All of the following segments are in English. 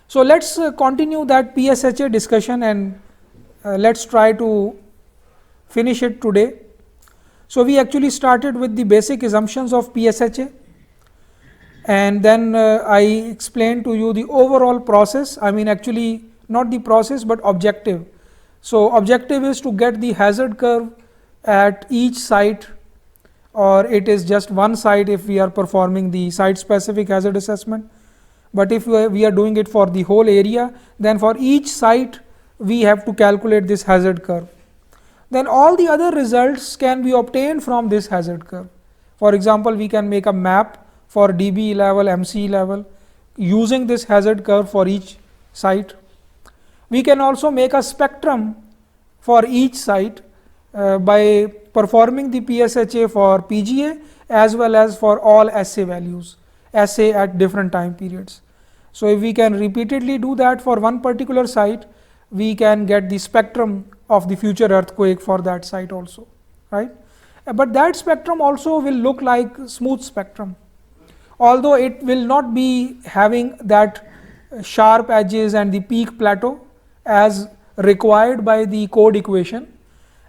So let's continue that PSHA discussion, and let's try to finish it today. So we actually started with the basic assumptions of PSHA, and then I explained to you the overall process. I mean, actually not the process but objective. So objective is to get the hazard curve at each site, or it is just one site if we are performing the site specific hazard assessment. But if we are doing it for the whole area, then for each site we have to calculate this hazard curve. Then all the other results can be obtained from this hazard curve. For example, we can make a map for dB level, MC level using this hazard curve for each site. We can also make a spectrum for each site by performing the PSHA for PGA as well as for all SA values, SA at different time periods. So if we can repeatedly do that for one particular site, we can get the spectrum of the future earthquake for that site also, right? But that spectrum also will look like smooth spectrum, although it will not be having that sharp edges and the peak plateau as required by the code equation.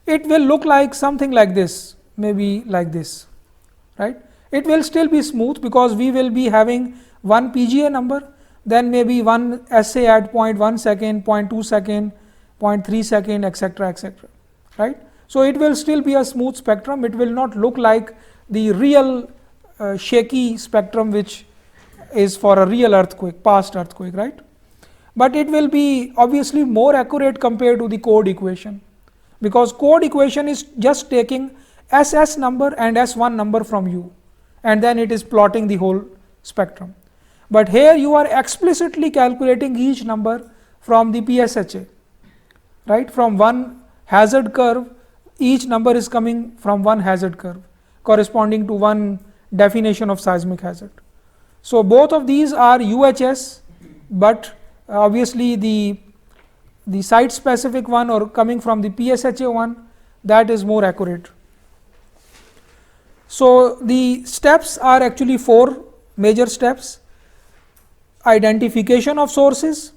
It will look like something like this, maybe like this, right? It will still be smooth because we will be having one PGA number, then maybe one SA at 0.1 second, 0.2 second, 0.3 second, etc., etc., right? So it will still be a smooth spectrum. It will not look like the real shaky spectrum which is for a real earthquake, past earthquake, right? But it will be obviously more accurate compared to the code equation, because code equation is just taking SS number and S1 number from you, and then it is plotting the whole spectrum. But here you are explicitly calculating each number from the PSHA, right? From one hazard curve, each number is coming from one hazard curve corresponding to one definition of seismic hazard. So both of these are UHS, but obviously the site specific one or coming from the PSHA one, that is more accurate. So the steps are actually 4 major steps: identification of sources,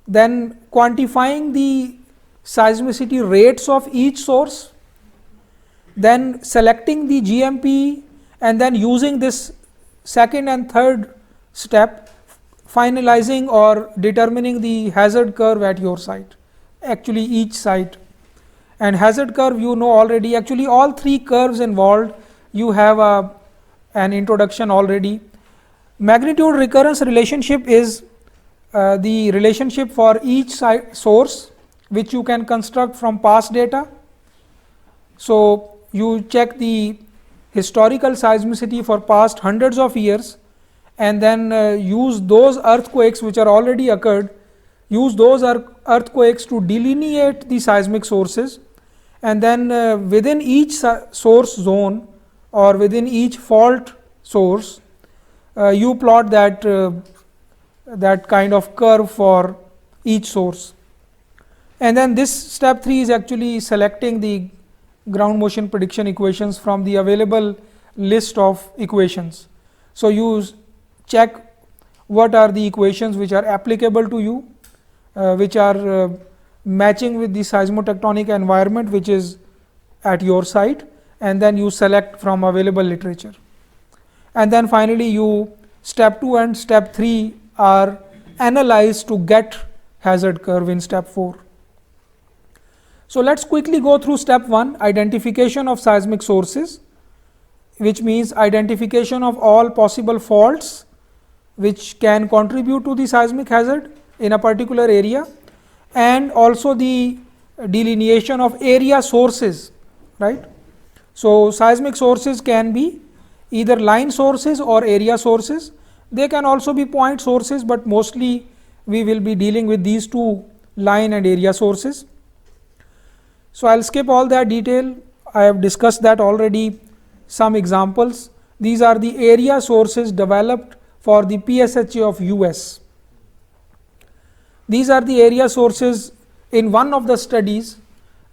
then quantifying the seismicity rates of each source, then selecting the GMP, and then using this second and third step, finalizing or determining the hazard curve at your site, actually each site. And hazard curve you know already, actually all 3 curves involved you have an introduction already. Magnitude recurrence relationship is the relationship for each source which you can construct from past data. So you check the historical seismicity for past hundreds of years, and then use those earthquakes which are already occurred, use those earthquakes to delineate the seismic sources, and then within each source zone or within each fault source you plot that kind of curve for each source. And then this step 3 is actually selecting the ground motion prediction equations from the available list of equations. So you check what are the equations which are applicable to you, which are matching with the seismotectonic environment which is at your site, and then you select from available literature. And then finally you step 2 and step 3 are analyzed to get hazard curve in step 4. So let's quickly go through step 1, identification of seismic sources, which means identification of all possible faults which can contribute to the seismic hazard in a particular area, and also the delineation of area sources, right? So seismic sources can be either line sources or area sources. They can also be point sources, but mostly we will be dealing with these 2, line and area sources. So I'll skip all that detail. I have discussed that already. Some examples: these are the area sources developed for the PSHA of US. These are the area sources in one of the studies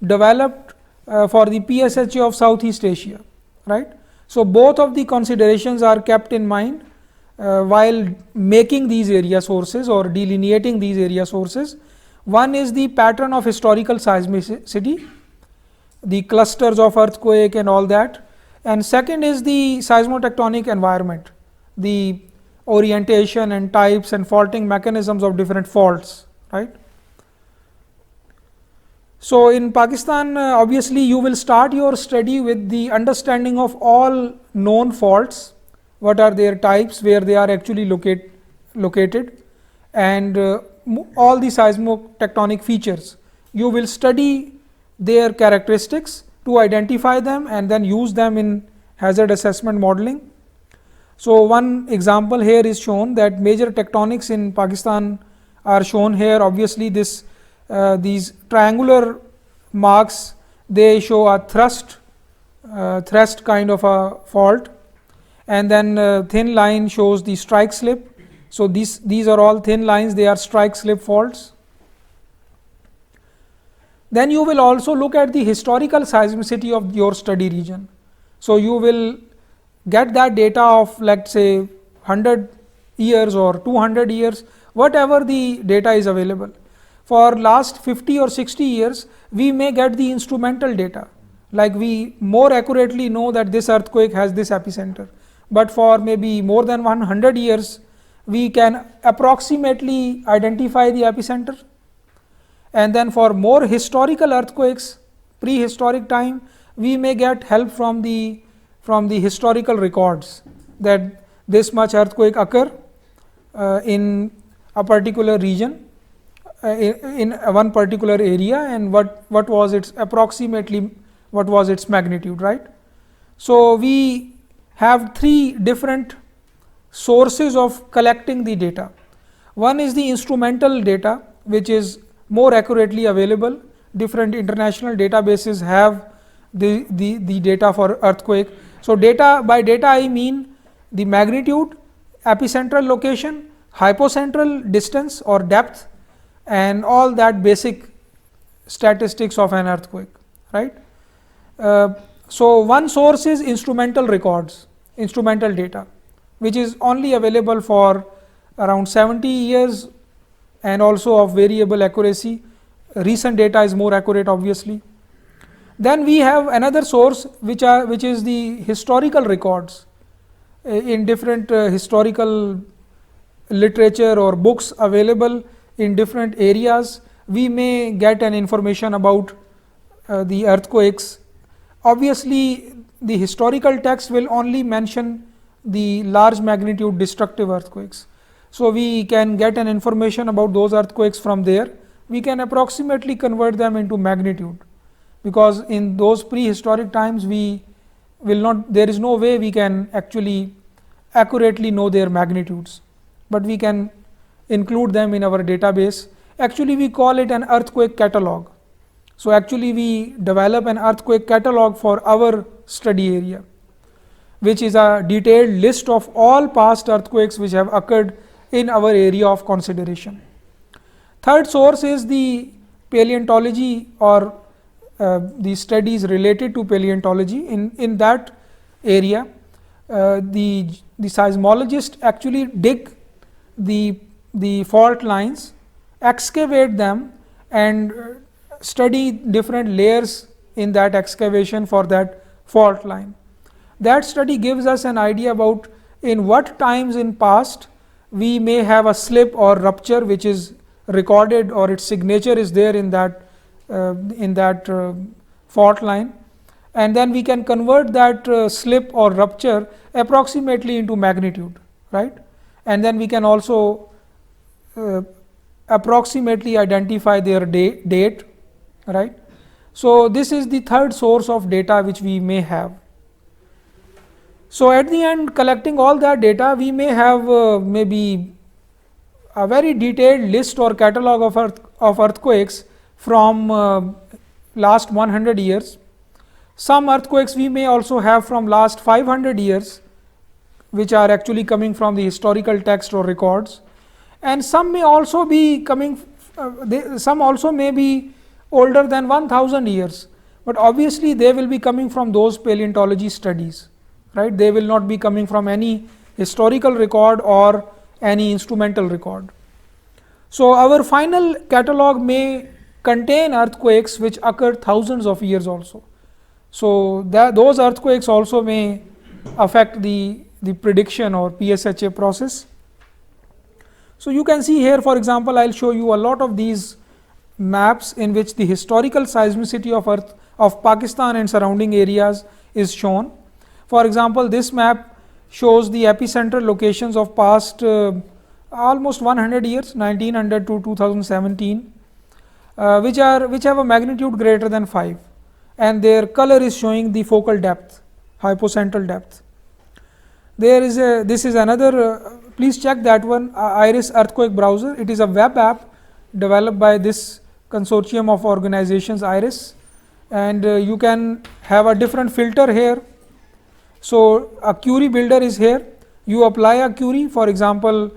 developed for the PSHA of Southeast Asia, right? So both of the considerations are kept in mind while making these area sources or delineating these area sources. One is the pattern of historical seismicity, the clusters of earthquake and all that, and second is the seismotectonic environment, the orientation and types and faulting mechanisms of different faults, right. So, in Pakistan, obviously you will start your study with the understanding of all known faults, what are their types, where they are actually located, and all the seismotectonic features. You will study their characteristics to identify them and then use them in hazard assessment modeling. So, one example here is shown that major tectonics in Pakistan are shown here. Obviously, these triangular marks, they show a thrust kind of a fault, and then thin line shows the strike slip. So, these are all thin lines, they are strike slip faults. Then you will also look at the historical seismicity of your study region. So, you will get that data of, let's say, 100 years or 200 years, whatever the data is available. For last 50 or 60 years, we may get the instrumental data, like we more accurately know that this earthquake has this epicenter, but for maybe more than 100 years, we can approximately identify the epicenter. And then for more historical earthquakes, prehistoric time, we may get help from the historical records, that this much earthquake occur in a particular region, in one particular area, and what was its approximately what was its magnitude, right. So, we have three different sources of collecting the data. One is the instrumental data, which is more accurately available. Different international databases have the data for earthquake. So, by data I mean the magnitude, epicentral location, hypocentral distance or depth, and all that basic statistics of an earthquake, right. So, one source is instrumental records, instrumental data, which is only available for around 70 years and also of variable accuracy. Recent data is more accurate, obviously. Then we have another source which is the historical records in different historical literature or books available in different areas. We may get an information about the earthquakes. Obviously, the historical text will only mention the large magnitude destructive earthquakes. So, we can get an information about those earthquakes from there. We can approximately convert them into magnitude, because in those prehistoric times there is no way we can actually accurately know their magnitudes, but we can include them in our database. Actually, we call it an earthquake catalog. So, actually we develop an earthquake catalog for our study area, which is a detailed list of all past earthquakes which have occurred in our area of consideration. Third source is the paleontology or the studies related to paleontology. In that area, the seismologists actually dig the fault lines, excavate them, and study different layers in that excavation for that fault line. That study gives us an idea about in what times in past we may have a slip or rupture which is recorded, or its signature is there in that fault line, and then we can convert that slip or rupture approximately into magnitude, right. And then we can also approximately identify their date, right. So, this is the third source of data which we may have. So, at the end, collecting all that data, we may have maybe a very detailed list or catalog of earthquakes from last 100 years. Some earthquakes we may also have from last 500 years, which are actually coming from the historical text or records, and some may also be coming, some also may be older than 1000 years, but obviously they will be coming from those paleontology studies, right. They will not be coming from any historical record or any instrumental record. So, our final catalog may contain earthquakes which occurred thousands of years also. So, those earthquakes also may affect the prediction or PSHA process. So, you can see here, for example, I will show you a lot of these maps in which the historical seismicity of Pakistan and surrounding areas is shown. For example, this map shows the epicenter locations of past almost 100 years, 1900 to 2017, which have a magnitude greater than 5, and their color is showing the focal depth, hypocentral depth. This is another, please check that one, IRIS earthquake browser. It is a web app developed by this consortium of organizations, IRIS, and you can have a different filter here. So, a query builder is here. You apply a query, for example,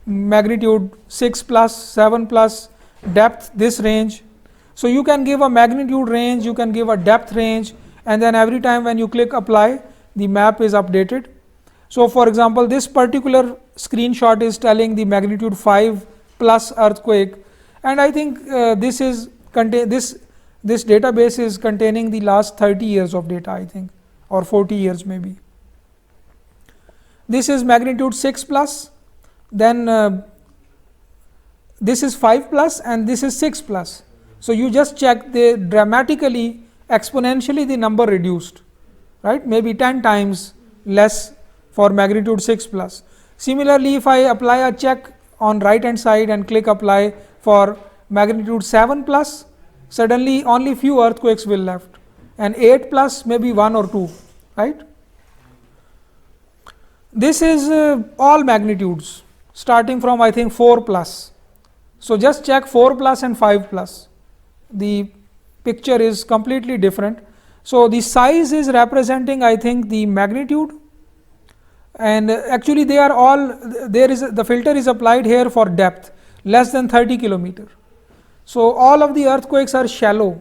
magnitude 6 plus, 7 plus, depth this range. So, you can give a magnitude range, you can give a depth range, and then every time when you click apply, the map is updated. So, for example, this particular screenshot is telling the magnitude 5 plus earthquake, and I think this database is containing the last 30 years of data, I think, or 40 years maybe. This is magnitude 6 plus, then this is 5 plus, and this is 6 plus. So, you just check, they dramatically, exponentially the number reduced, right, maybe 10 times less for magnitude 6 plus. Similarly, if I apply a check on right hand side and click apply for magnitude 7 plus, suddenly only few earthquakes will left, and 8 plus maybe 1 or 2, right. This is all magnitudes starting from, I think, 4 plus. So, just check 4 plus and 5 plus, the picture is completely different. So, the size is representing, I think, the magnitude, and actually they are all, the filter is applied here for depth less than 30 kilometer. So, all of the earthquakes are shallow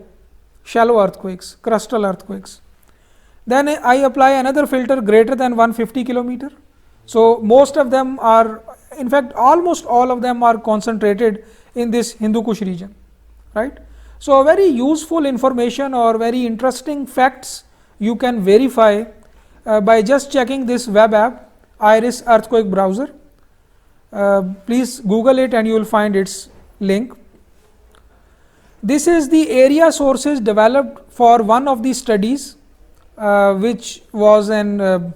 earthquakes, crustal earthquakes. Then I apply another filter greater than 150 kilometer. So, most of them are, in fact, almost all of them are concentrated in this Hindu Kush region, right. So, very useful information or very interesting facts you can verify by just checking this web app, IRIS earthquake browser. Please Google it and you will find its link. This is the area sources developed for one of the studies, which was an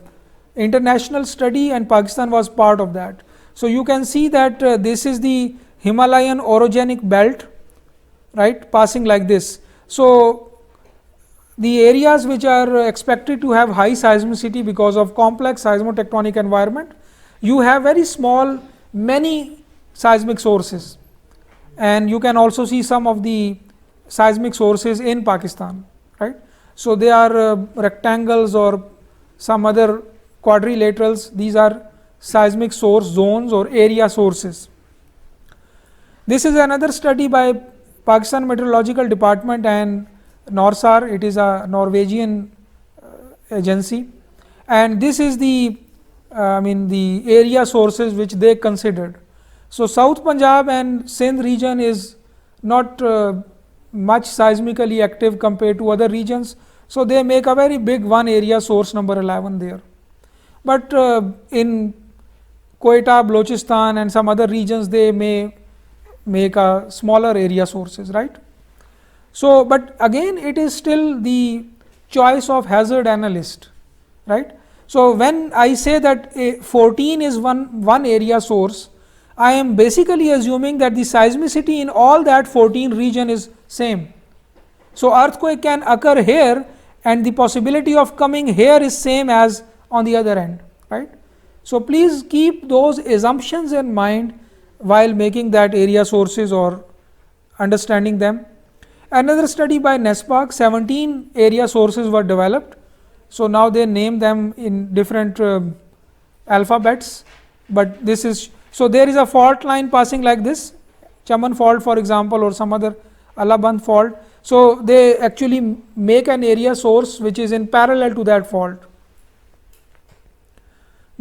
international study, and Pakistan was part of that. So, you can see that this is the Himalayan orogenic belt, right, passing like this. So, the areas which are expected to have high seismicity because of complex seismotectonic environment, you have very small many seismic sources, and you can also see some of the seismic sources in Pakistan, right. So, they are rectangles or some other quadrilaterals, these are seismic source zones or area sources. This is another study by Pakistan Meteorological Department and NORSAR, it is a Norwegian agency, and this is the the area sources which they considered. So, South Punjab and Sindh region is not much seismically active compared to other regions. So, they make a very big one area source number 11 there, but in Quetta, Balochistan and some other regions they may make a smaller area sources, right. So, but again it is still the choice of hazard analyst, right. So, when I say that 14 is one area source, I am basically assuming that the seismicity in all that 14 region is same. So, earthquake can occur here and the possibility of coming here is same as on the other end, right. So, please keep those assumptions in mind while making that area sources or understanding them. Another study by NESPAC, 17 area sources were developed. So, now they name them in different alphabets, but this is, so there is a fault line passing like this, Chaman fault for example, or some other Allaband fault. So, they actually make an area source which is in parallel to that fault.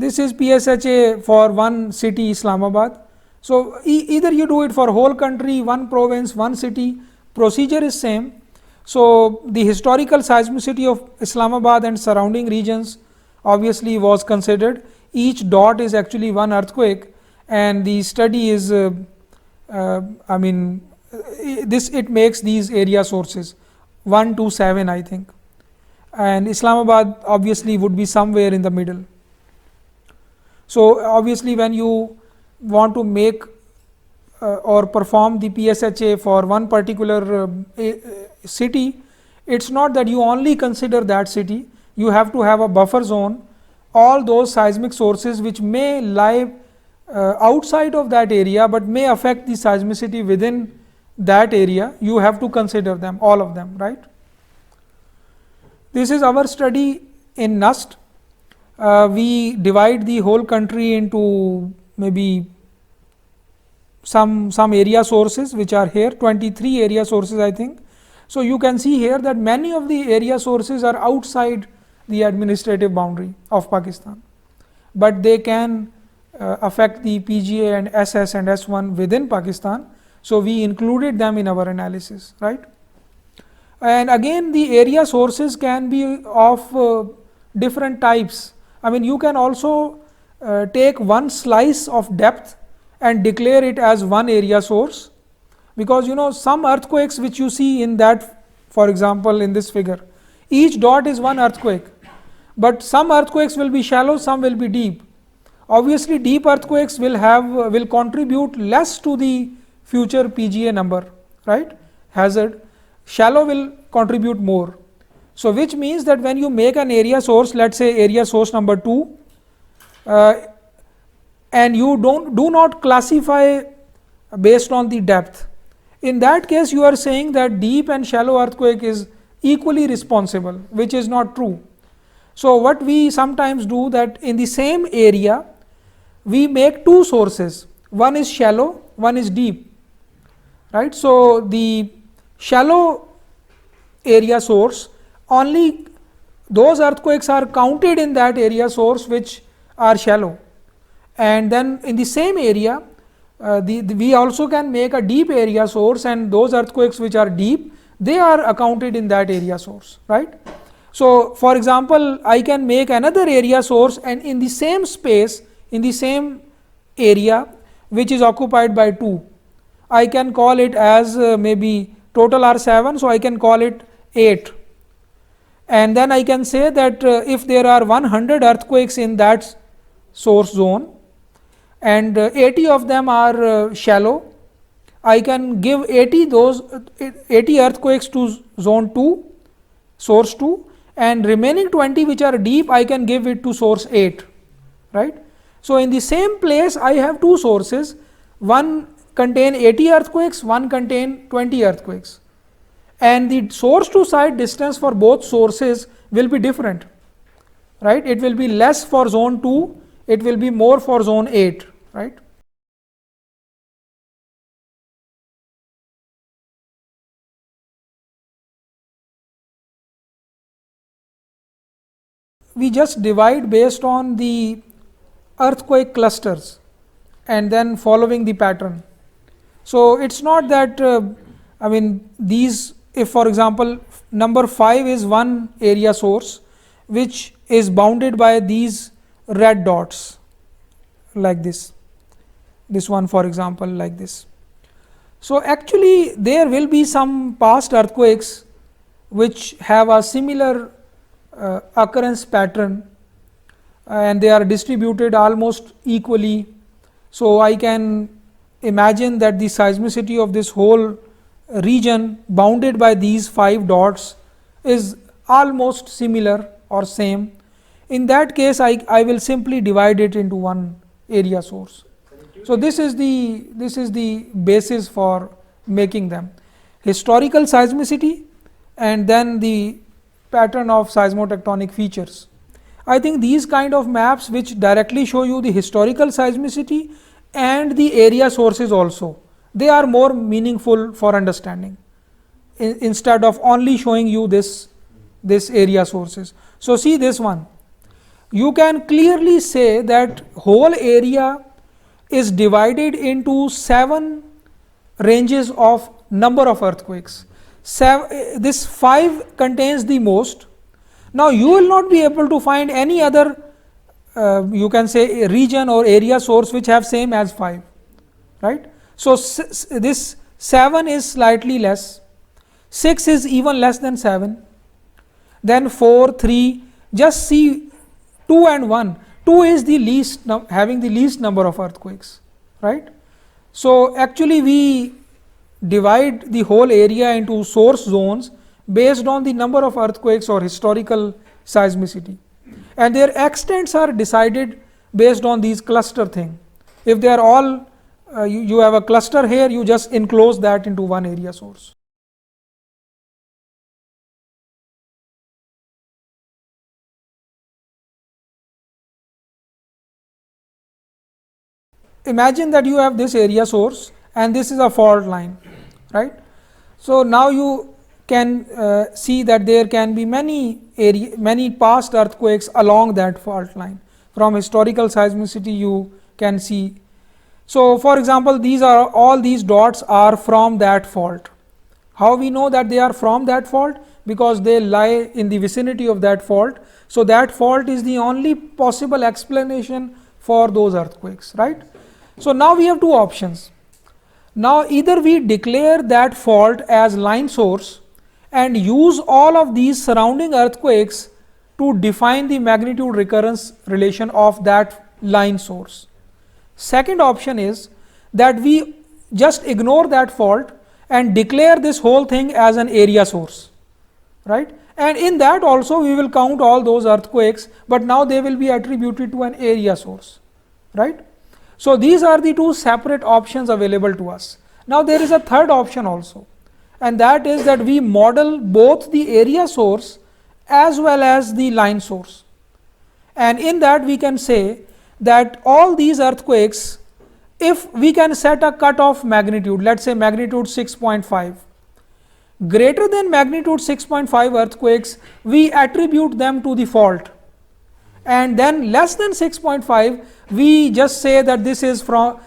This is PSHA for one city, Islamabad. So either you do it for whole country, one province, one city, procedure is same. So the historical seismicity of Islamabad and surrounding regions obviously was considered. Each dot is actually one earthquake, and the study is I mean it makes these area sources 1 to 7, I think, and Islamabad obviously would be somewhere in the middle. So obviously when you want to make or perform the PSHA for one particular city, it's not that you only consider that city, you have to have a buffer zone. All those seismic sources which may lie outside of that area but may affect the seismicity within that area, you have to consider them, all of them, right. This is our study in NUST. We divide the whole country into maybe some area sources which are here, 23 area sources, I think. So you can see here that many of the area sources are outside the administrative boundary of Pakistan, but they can affect the PGA and SS and S1 within Pakistan. So we included them in our analysis, right. And again, the area sources can be of different types. I mean, you can also take one slice of depth and declare it as one area source, because some earthquakes which you see in that, for example in this figure, each dot is one earthquake, but some earthquakes will be shallow, some will be deep. Obviously deep earthquakes will contribute less to the future PGA number, right, hazard. Shallow will contribute more. So which means that when you make an area source, let's say area source number 2, and you do not classify based on the depth, in that case you are saying that deep and shallow earthquake is equally responsible, which is not true. So what we sometimes do, that in the same area we make two sources, one is shallow, one is deep, right. So the shallow area source, only those earthquakes are counted in that area source which are shallow, and then in the same area we also can make a deep area source, and those earthquakes which are deep, they are accounted in that area source, right. So for example, I can make another area source, and in the same space, in the same area which is occupied by 2, I can call it as maybe total are 7, so I can call it 8, and then I can say that if there are 100 earthquakes in that source zone and 80 of them are shallow, I can give 80 earthquakes to zone 2, source 2, and remaining 20 which are deep, I can give it to source 8, right. So in the same place I have two sources, one contain 80 earthquakes, one contain 20 earthquakes, and the source to site distance for both sources will be different, right. It will be less for zone 2, it will be more for zone 8, right. We just divide based on the earthquake clusters and then following the pattern. So it's not that I mean these, if for example number 5 is one area source which is bounded by these red dots like this one for example like this. So actually there will be some past earthquakes which have a similar occurrence pattern, and they are distributed almost equally. So I can imagine that the seismicity of this whole region bounded by these 5 dots is almost similar or same. In that case I will simply divide it into one area source. So this is the basis for making them: historical seismicity and then the pattern of seismotectonic features. I think these kind of maps which directly show you the historical seismicity and the area sources also, they are more meaningful for understanding instead of only showing you this area sources. So see this one, you can clearly say that whole area is divided into 7 ranges of number of earthquakes. This 5 contains the most. Now you will not be able to find any other you can say region or area source which have same as 5, right. So this 7 is slightly less, 6 is even less than 7, then 4, 3, just see 2 and 1. 2 is the least having the least number of earthquakes, right. So actually we divide the whole area into source zones based on the number of earthquakes or historical seismicity, and their extents are decided based on these cluster thing. If they are all you have a cluster here, you just enclose that into one area source. Imagine that you have this area source and this is a fault line, right. So now you can see that there can be many past earthquakes along that fault line. From historical seismicity you can see. So for example, all these dots are from that fault. How we know that they are from that fault? Because they lie in the vicinity of that fault. So that fault is the only possible explanation for those earthquakes, right. So now we have two options. Now either we declare that fault as line source and use all of these surrounding earthquakes to define the magnitude recurrence relation of that line source. Second option is that we just ignore that fault and declare this whole thing as an area source, right. And in that also we will count all those earthquakes, but now they will be attributed to an area source, right. So these are the two separate options available to us. Now there is a third option also, and that is that we model both the area source as well as the line source, and in that we can say that all these earthquakes, if we can set a cutoff magnitude, let us say magnitude 6.5, greater than magnitude 6.5 earthquakes, we attribute them to the fault, and then less than 6.5 we just say that this is for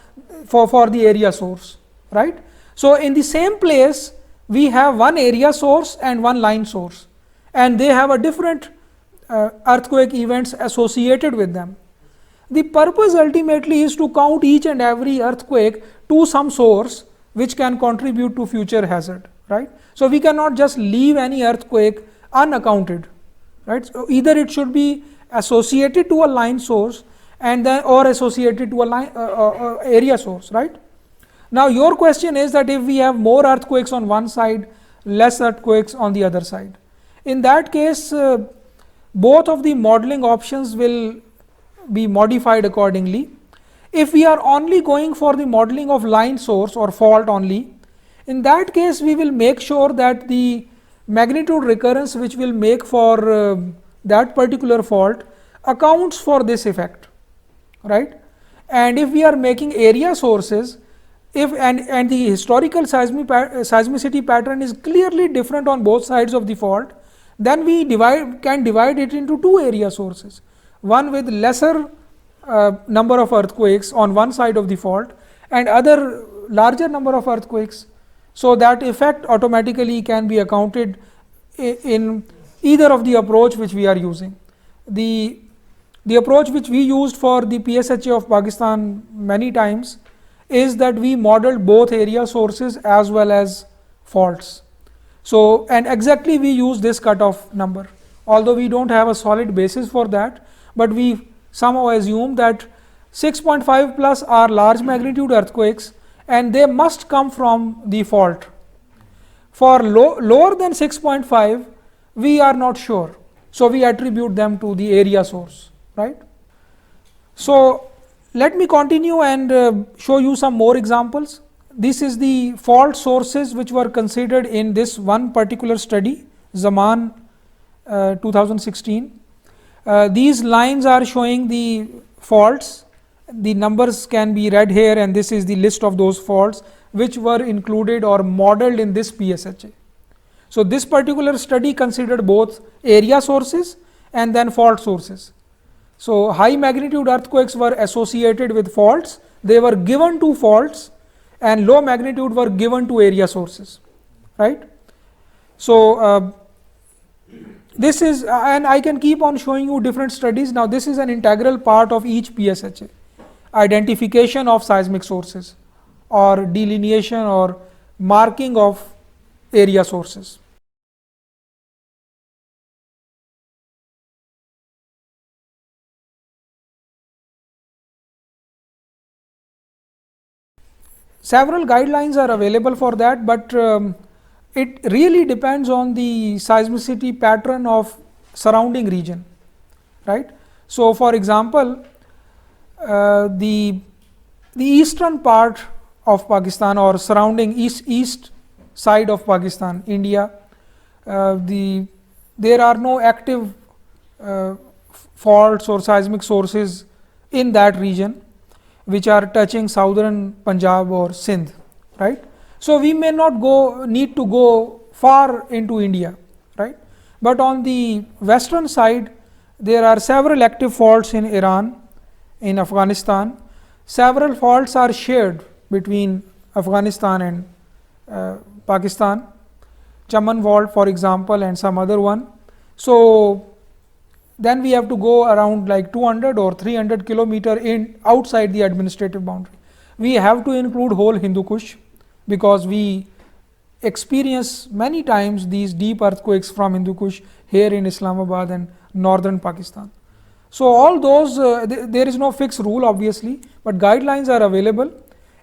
the area source, right. So in the same place we have one area source and one line source, and they have a different earthquake events associated with them. The purpose ultimately is to count each and every earthquake to some source which can contribute to future hazard, right. So we cannot just leave any earthquake unaccounted, right. So either it should be associated to a line source and then or associated to a line area source, right. Now your question is that if we have more earthquakes on one side, less earthquakes on the other side, in that case both of the modeling options will be modified accordingly. If we are only going for the modeling of line source or fault only, in that case we will make sure that the magnitude recurrence which will make for that particular fault accounts for this effect, right. And if we are making area sources, if and the historical seismicity pattern is clearly different on both sides of the fault, then we can divide it into two area sources, one with lesser number of earthquakes on one side of the fault and other larger number of earthquakes. So that effect automatically can be accounted in either of the approach which we are using. The approach which we used for the PSHA of Pakistan many times is that we modeled both area sources as well as faults. So and exactly we use this cutoff number, although we don't have a solid basis for that, but we somehow assume that 6.5 plus are large magnitude earthquakes and they must come from the fault. For lower than 6.5 we are not sure, so we attribute them to the area source, right. So let me continue and show you some more examples. This is the fault sources which were considered in this one particular study, Zaman 2016. These lines are showing the faults, the numbers can be read here, and this is the list of those faults which were included or modeled in this PSHA. So this particular study considered both area sources and then fault sources. So, high magnitude earthquakes were associated with faults, they were given to faults, and low magnitude were given to area sources, right. So, this is and I can keep on showing you different studies. Now, this is an integral part of each PSHA, identification of seismic sources or delineation or marking of area sources. Several guidelines are available for that, but it really depends on the seismicity pattern of surrounding region, right. So, for example, the eastern part of Pakistan or surrounding east side of Pakistan, India, there are no active faults or seismic sources in that region which are touching southern Punjab or Sindh, right. So, we may not need to go far into India, right, but on the western side there are several active faults in Iran, in Afghanistan. Several faults are shared between Afghanistan and Pakistan, Chaman fault for example, and some other one. So, then we have to go around like 200 or 300 kilometer in outside the administrative boundary. We have to include whole Hindu Kush, because we experience many times these deep earthquakes from Hindu Kush here in Islamabad and northern Pakistan. So, all those there is no fixed rule obviously, but guidelines are available.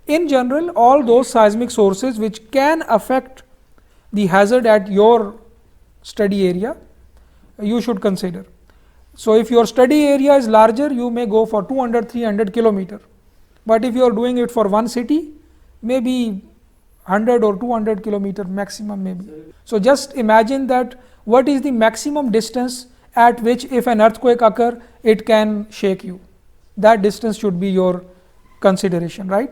In general, all those seismic sources which can affect the hazard at your study area, you should consider. So, if your study area is larger, you may go for 200-300 kilometer, but if you are doing it for one city, maybe 100 or 200 kilometer maximum maybe. So, just imagine that what is the maximum distance at which if an earthquake occur, it can shake you. That distance should be your consideration, right.